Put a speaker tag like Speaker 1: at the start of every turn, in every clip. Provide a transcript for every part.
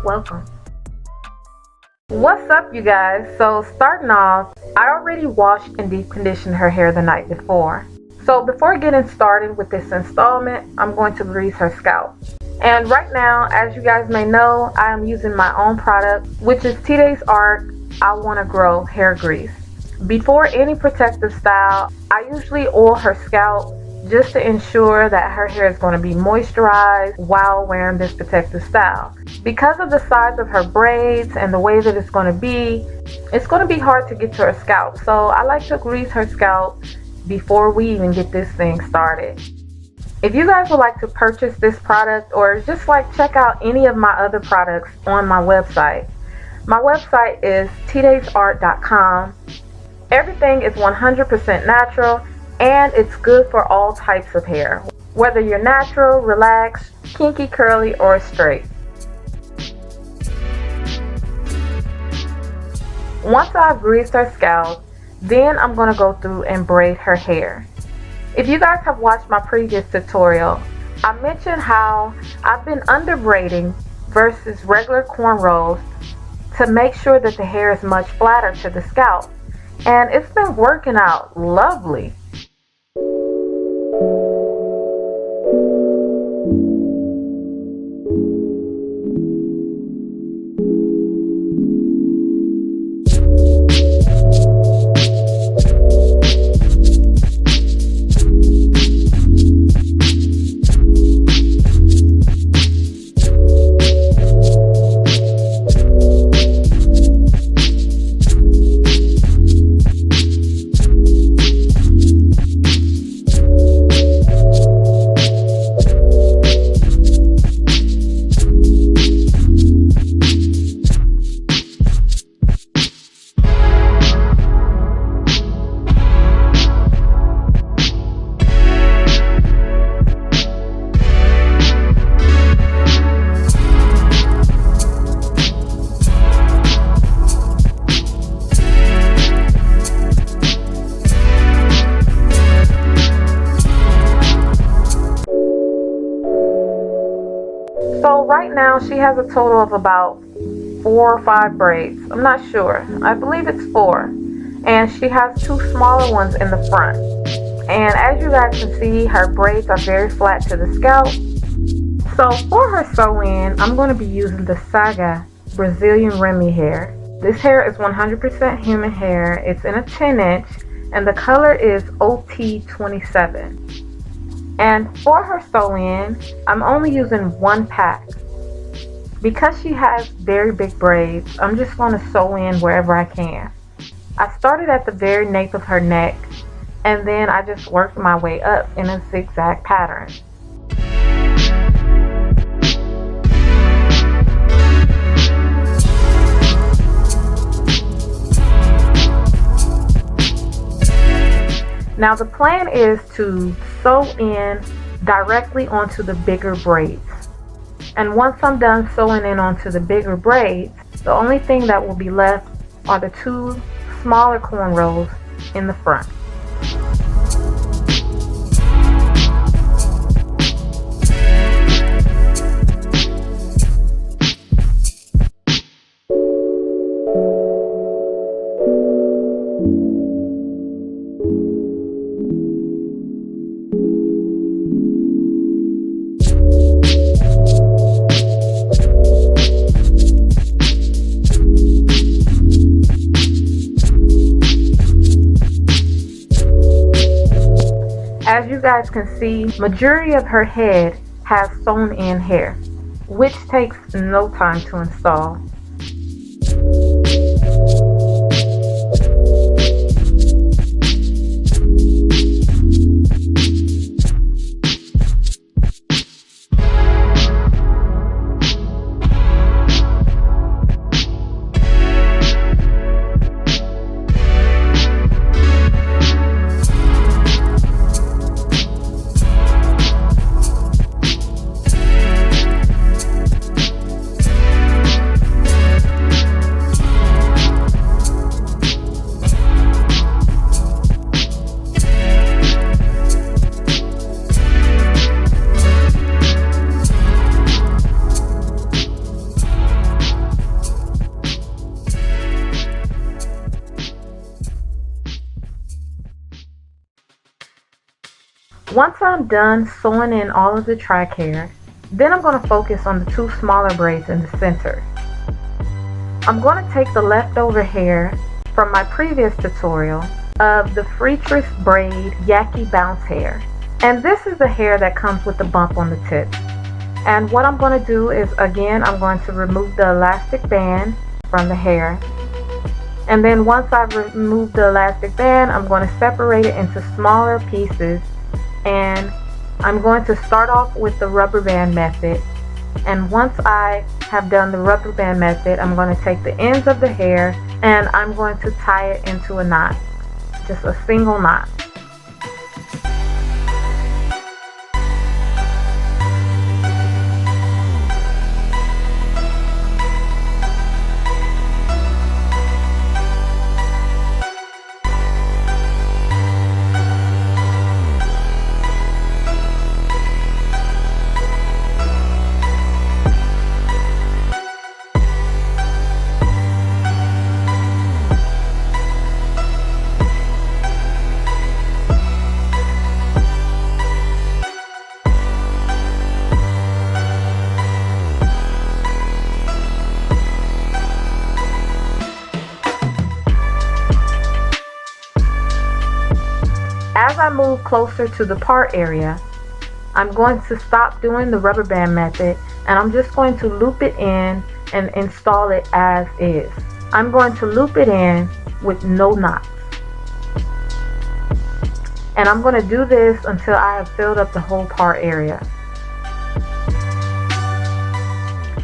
Speaker 1: welcome. What's up, you guys? So starting off, I already washed and deep conditioned her hair the night before. So before getting started with this installment, I'm going to grease her scalp. And right now, as you guys may know, I am using my own product, which is Today's Art I Wanna Grow Hair Grease. Before any protective style, I usually oil her scalp just to ensure that her hair is going to be moisturized while wearing this protective style. Because of the size of her braids and the way that it's going to be hard to get to her scalp. So I like to grease her scalp before we even get this thing started. If you guys would like to purchase this product or just check out any of my other products on my website is tdaysart.com. Everything is 100% natural and it's good for all types of hair, whether you're natural, relaxed, kinky, curly, or straight. Once I've greased her scalp, then I'm going to go through and braid her hair. If you guys have watched my previous tutorial, I mentioned how I've been under braiding versus regular cornrows to make sure that the hair is much flatter to the scalp. And it's been working out lovely. So right now she has a total of about 4 or 5 braids. I'm not sure. I believe it's 4. And she has 2 smaller ones in the front. And as you guys can see, her braids are very flat to the scalp. So for her sew-in, I'm going to be using the Saga Brazilian Remy hair. This hair is 100% human hair. It's in a 10-inch and the color is OT27. And for her sew-in, I'm only using 1 pack. Because she has very big braids, I'm just going to sew in wherever I can. I started at the very nape of her neck, and then I just worked my way up in a zigzag pattern. Now the plan is to sew in directly onto the bigger braids. And once I'm done sewing in onto the bigger braids, the only thing that will be left are the 2 smaller cornrows in the front. As you guys can see, majority of her head has sewn in hair, which takes no time to install. Once I'm done sewing in all of the track hair, then I'm going to focus on the 2 smaller braids in the center. I'm going to take the leftover hair from my previous tutorial of the Freetress braid Yaki bounce hair. And this is the hair that comes with the bump on the tip. And what I'm going to do is, again, I'm going to remove the elastic band from the hair. And then once I've removed the elastic band, I'm going to separate it into smaller pieces. And I'm going to start off with the rubber band method. And once I have done the rubber band method, I'm going to take the ends of the hair and I'm going to tie it into a knot. Just a single knot. As I move closer to the part area, I'm going to stop doing the rubber band method and I'm just going to loop it in and install it as is. I'm going to loop it in with no knots. And I'm going to do this until I have filled up the whole part area.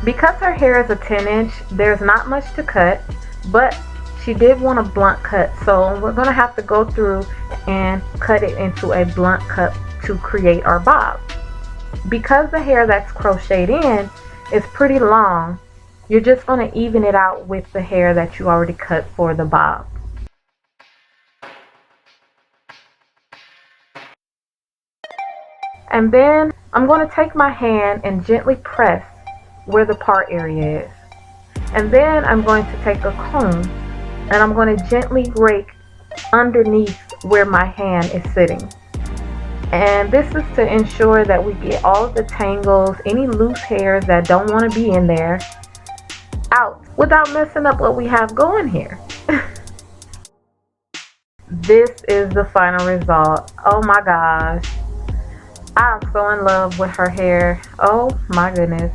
Speaker 1: Because her hair is a 10-inch, there's not much to cut, but she did want a blunt cut, so we're going to have to go through and cut it into a blunt cut to create our bob. Because the hair that's crocheted in is pretty long, you're just going to even it out with the hair that you already cut for the bob. And then I'm going to take my hand and gently press where the part area is. And then I'm going to take a comb and I'm going to gently rake underneath where my hand is sitting. And this is to ensure that we get all of the tangles, any loose hairs that don't want to be in there, out without messing up what we have going here. This is the final result. Oh my gosh. I'm so in love with her hair. Oh my goodness.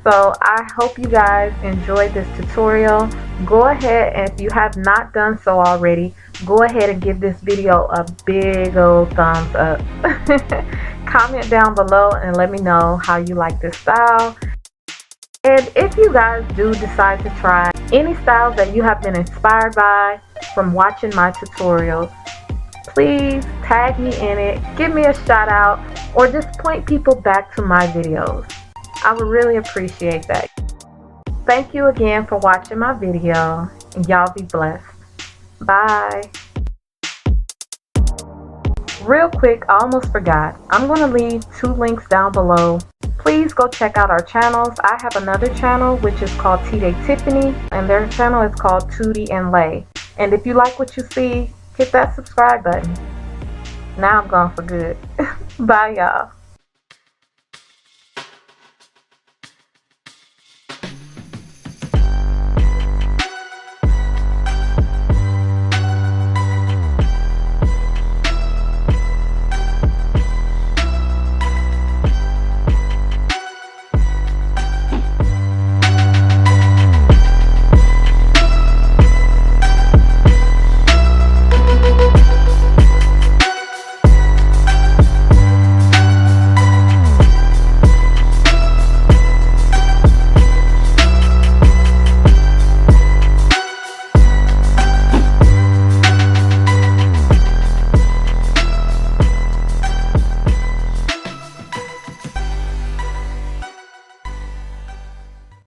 Speaker 1: So I hope you guys enjoyed this tutorial. Go ahead, and if you have not done so already, go ahead and give this video a big old thumbs up. Comment down below and let me know how you like this style. And if you guys do decide to try any styles that you have been inspired by from watching my tutorials, please tag me in it, give me a shout out, or just point people back to my videos. I would really appreciate that. Thank you again for watching my video, and y'all be blessed. Bye. Real quick, I almost forgot. I'm going to leave 2 links down below. Please go check out our channels. I have another channel which is called T-Day Tiffany, and their channel is called Tootie and Lay. And if you like what you see, hit that subscribe button. Now I'm gone for good. Bye, y'all.